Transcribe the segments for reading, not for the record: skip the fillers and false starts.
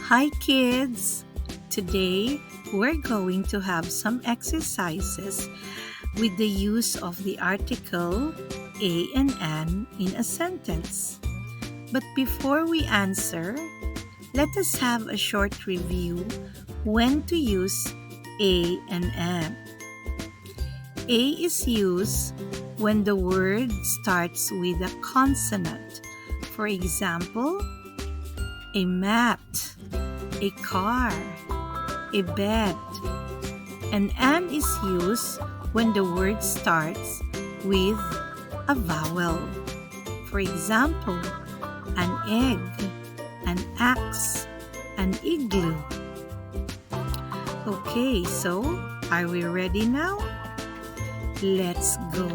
Hi kids! Today we're going to have some exercises with the use of the article a and an in a sentence. But before we answer, let us have a short review when to use a and an. A is used when the word starts with a consonant. For example, a mat, a car, a bed. And an is used when the word starts with a vowel. For example, an egg, an axe, an igloo. Okay, so are we ready now? Let's go.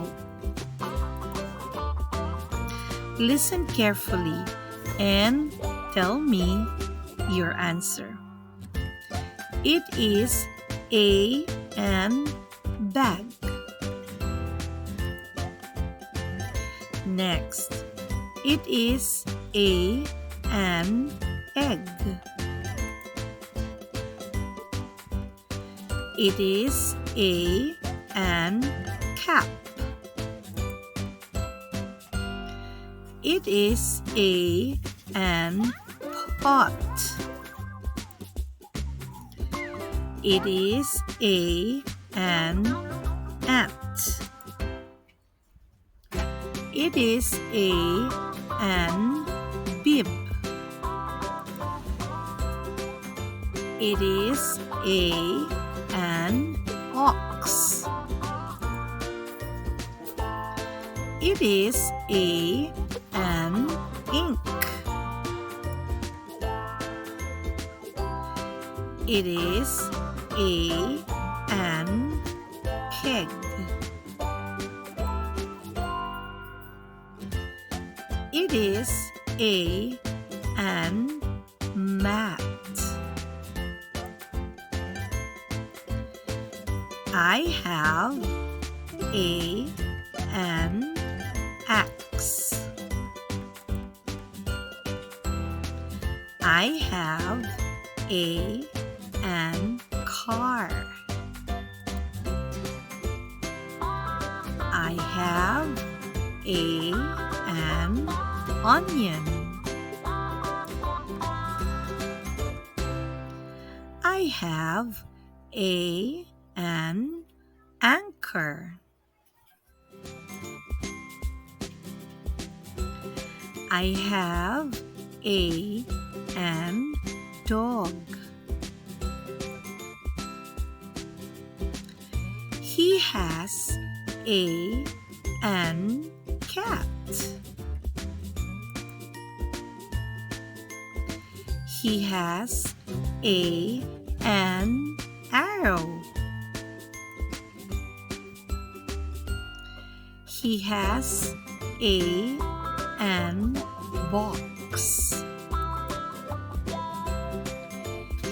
Listen carefully and tell me your answer. It is an bag. Next, it is an egg. It is an cap. It is an pot. It is an ant. It is an bib. It is an ox. It is an ink. It is an keg. It is an mat. I have an axe. I have an car. I have an onion. I have an anchor. I have an dog. He has an cat. He has an arrow. He has an box.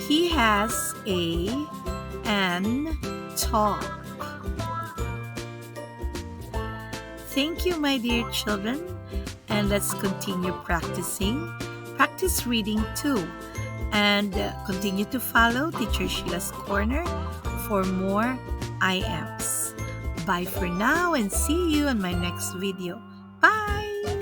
He has an top. Thank you, my dear children, and let's continue practicing. Practice reading too, and continue to follow Teacher Sheila's Corner for more IMs. Bye for now and see you in my next video. Bye!